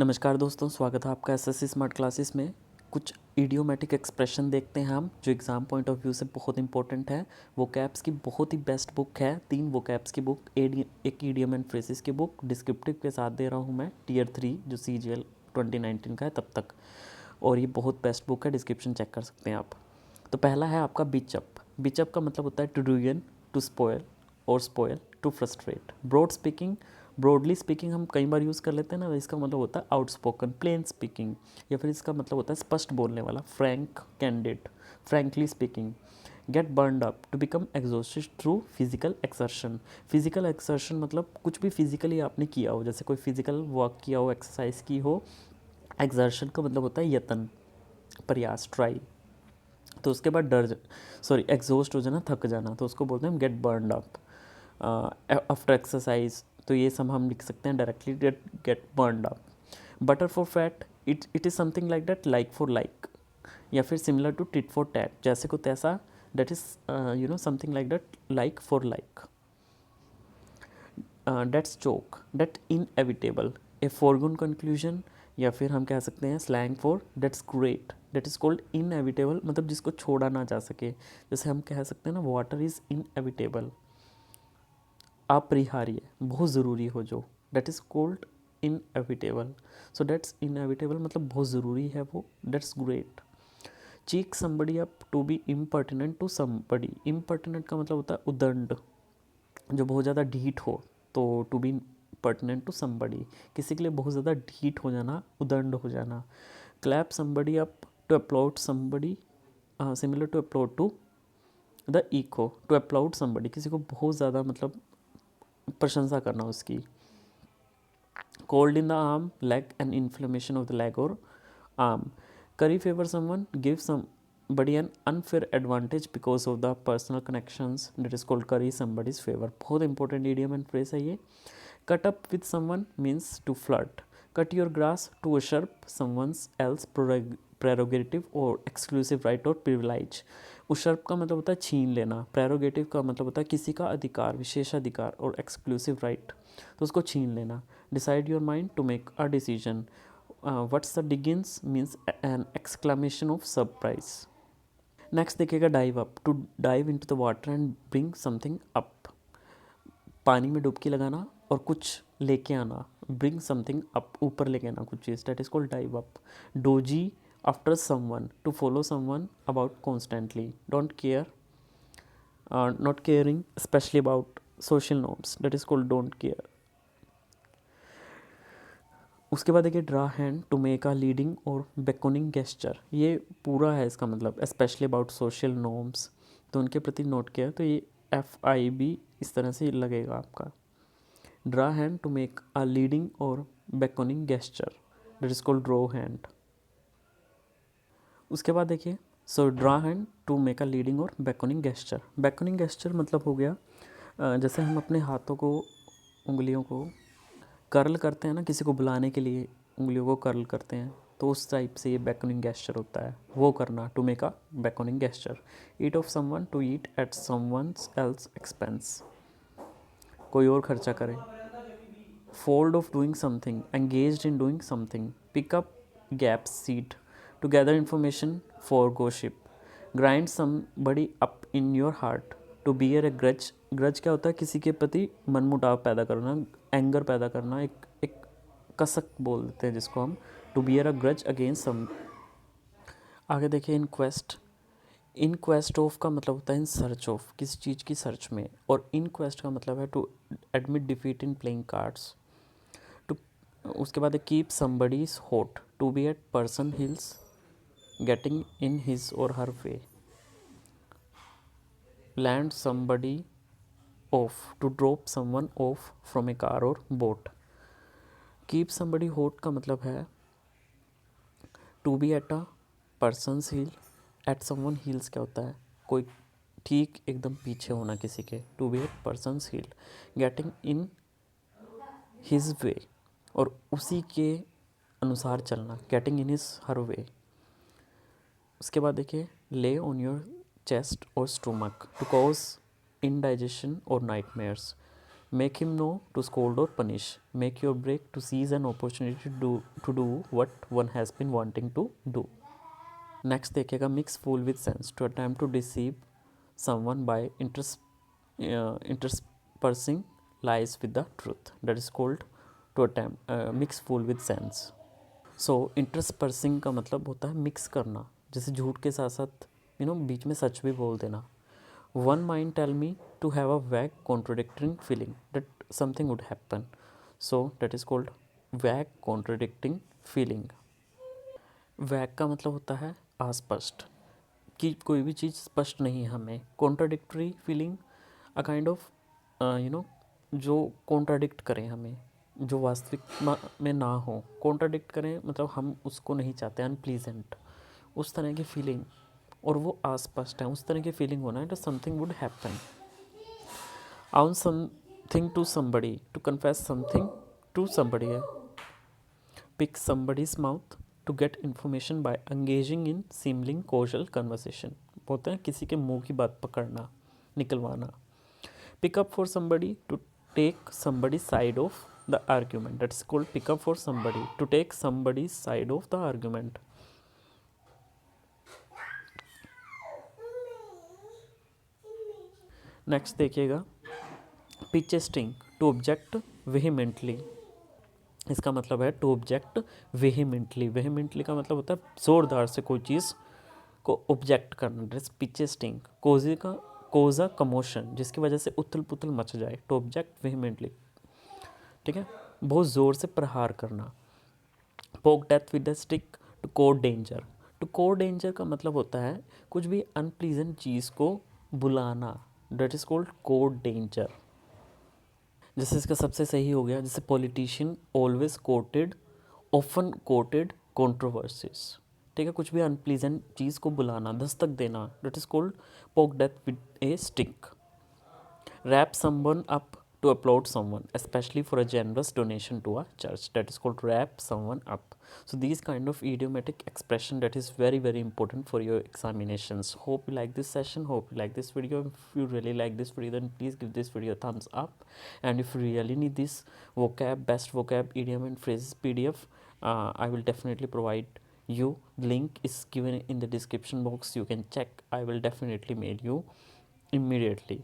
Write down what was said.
नमस्कार दोस्तों, स्वागत है आपका एसएससी स्मार्ट क्लासेस में। कुछ इडियोमेटिक एक्सप्रेशन देखते हैं हम, जो एग्ज़ाम पॉइंट ऑफ व्यू से बहुत इंपॉर्टेंट है। वोकैब्स की बहुत ही बेस्ट बुक है, 3 वोकैब्स की बुक, एक इडियम एंड फ्रेजेस की बुक डिस्क्रिप्टिव के साथ दे रहा हूँ मैं, टीयर 3 जो CGL 2019 का है तब तक। और ये बहुत बेस्ट बुक है, डिस्क्रिप्शन चेक कर सकते हैं आप। तो पहला है आपका बिचअप। बिचअप का मतलब होता है टू रूइन, टू स्पॉयल और spoil, to frustrate. Broadly speaking हम कई बार यूज़ कर लेते हैं ना, इसका मतलब होता है आउटस्पोकन, प्लेन स्पीकिंग, या फिर इसका मतलब होता है स्पष्ट बोलने वाला, frank, candid, frankly speaking. Get burned up, to become exhausted through physical exertion. Physical exertion मतलब कुछ भी फिजिकली आपने किया हो, जैसे कोई फिजिकल वर्क किया हो, एक्सरसाइज की हो। एक्सर्शन का मतलब होता है यत्न, प्रयास, ट्राई। तो उसके बाद एग्जॉस्ट हो जाना, थक जाना, तो उसको बोलते हैं get burned up. After exercise, तो ये सब हम लिख सकते हैं directly, get burned up. Butter for fat, it is something like that, like for like, या फिर similar to tit for tat, जैसे को तैसा, that is something like that, like for like. That's choke, that inevitable, a foregone conclusion, या फिर हम कह सकते हैं slang for that's great, that is called inevitable, मतलब जिसको छोड़ा ना जा सके। जैसे हम कह सकते हैं ना, वाटर इज़ इनएविटेबल, अपरिहार्य, बहुत ज़रूरी हो जो, that is called inevitable. So that's inevitable मतलब बहुत ज़रूरी है वो, that's great. Cheek somebody up, to be impertinent to somebody. Impertinent का मतलब होता है उदंड, जो बहुत ज़्यादा ढीठ हो, तो to be pertinent to somebody, किसी के लिए बहुत ज़्यादा ढीठ हो जाना, उदंड हो जाना। Clap somebody up, to applaud somebody, similar to applaud to the echo, to applaud somebody, किसी को बहुत ज़्यादा मतलब प्रशंसा करना उसकी। Cold in the arm, leg, an inflammation of the leg और arm. Curry favour someone, give somebody an unfair advantage because of the personal connections, that is called curry somebody's favor। बहुत इंपॉर्टेंट idiom and phrase है ये। cut up with someone means to flirt, cut your grass, to usurp someone else prerogative or exclusive right or privilege। usurp का मतलब होता है छीन लेना, prerogative का मतलब होता है किसी का अधिकार, विशेषाधिकार, और exclusive right तो उसको छीन लेना। decide your mind, to make a decision। what's the diggins means an exclamation of surprise। Next देखिएगा dive up, to dive into the water and bring something up, पानी में डुबकी लगाना और कुछ लेके आना, ब्रिंग समथिंग अप, ऊपर लेके आना कुछ चीज़, that is called dive up. Dog after someone, to follow someone about constantly, don't care, not caring specially about social norms, that is called don't care. उसके बाद देखिए draw hand, to make a leading or beckoning gesture, ये पूरा है इसका मतलब, specially about social norms, तो उनके प्रति नोट किया, तो ये FIB इस तरह से लगेगा आपका। Draw hand, to make a leading or beckoning gesture, that is called draw hand. उसके बाद देखिए, so draw hand, to make a leading or beckoning gesture. बेकोनिंग gesture मतलब हो गया जैसे हम अपने हाथों को, उंगलियों को कर्ल करते हैं ना, किसी को बुलाने के लिए उंगलियों को कर्ल करते हैं, तो उस टाइप से ये बैकनिंग गेस्चर होता है, वो करना, to make a beckoning gesture. Eat off someone, to eat at someone else expense, कोई और खर्चा करे। Fold off doing something, engaged in doing something. Pick up gap seed, to gather information for gossip. Grind somebody up in your heart, to bear a grudge. Grudge क्या होता है, किसी के प्रति मनमुटाव पैदा करना, एंगर पैदा करना, एक कसक बोल देते हैं जिसको हम, to bear a grudge against some. आगे देखिए इन क्वेस्ट ऑफ का मतलब होता है इन सर्च ऑफ, किसी चीज़ की सर्च में, और इन क्वेस्ट का मतलब है to admit defeat in playing cards. To उसके बाद keep somebody's hot, to be at person hills, getting in his or her way. Land somebody off, to drop someone off from a car or boat. Keep somebody hot का मतलब है to be at a person's hill, at someone hills क्या होता है, कोई ठीक एकदम पीछे होना किसी के, to be at person's heel. Getting in his way, और उसी के अनुसार चलना, गेटिंग इन हिज हर वे। उसके बाद देखिए ले ऑन योर चेस्ट और स्टोमक, टू कॉज इनडाइजेशन और nightmares. Make him know to scold or punish. Make your break to seize an opportunity to do what one has been wanting to do. Next देखिएगा mix fool with sense, to attempt to deceive someone by interspersing lies with the truth, that is called to attempt mix fool with sense. So interspersing का मतलब होता है mix करना, जैसे झूठ के साथ साथ बीच में सच भी बोल देना. One mind tell me to have a wag contradicting feeling that something would happen, so that is called wag contradicting feeling. Wag का मतलब होता है अस्पष्ट, कि कोई भी चीज़ स्पष्ट नहीं है हमें. Contradictory feeling a kind of जो कॉन्ट्राडिक्ट करें हमें, जो वास्तविक में ना हो. कॉन्ट्राडिक्ट करें मतलब हम उसको नहीं चाहते, अनप्लीजेंट उस तरह की फीलिंग, और वो अस्पष्ट है, उस तरह की फीलिंग होना है तो something would happen. Own something to somebody, to confess something to somebody है. Pick somebody's mouth to get information by engaging in सीमलिंग कॉजुअल कन्वर्सेशन, बोलते हैं किसी के मुंह की बात पकड़ना, निकलवाना. Pick up for somebody to take somebody side of the argument, that's called pick up for somebody to take somebody side of the argument. Next देखिएगा pitch a sting, to object वेहीमेंटली. इसका मतलब है टू ऑब्जेक्ट वेहीमेंटली. वेहीमेंटली का मतलब होता है ज़ोरदार से कोई चीज़ को ऑब्जेक्ट करना. That's pitch a sting. Cause a commotion, जिसकी वजह से उथल पुथल मच जाए, टू ऑब्जेक्ट वेहीमेंटली. ठीक है, बहुत ज़ोर से प्रहार करना. Poke death with the stick to court danger. To court danger का मतलब होता है कुछ भी अनप्लीजेंट चीज़ को बुलाना, that is called code danger. जैसे इसका सबसे सही हो गया, जैसे politician always coated, often coated controversies. ठीक है, कुछ भी अनप्लीजेंट चीज़ को बुलाना, दस्तक देना, that is called poke death with a stick. Rap someone up to applaud someone, especially for a generous donation to a church, that is called wrap someone up. So these kind of idiomatic expression that is very very important for your examinations. Hope you like this session, hope you like this video. If you really like this video, then please give this video a thumbs up. And if you really need this vocab, best vocab, idiom and phrases PDF, I will definitely provide you. Link is given in the description box, you can check. I will definitely mail you immediately.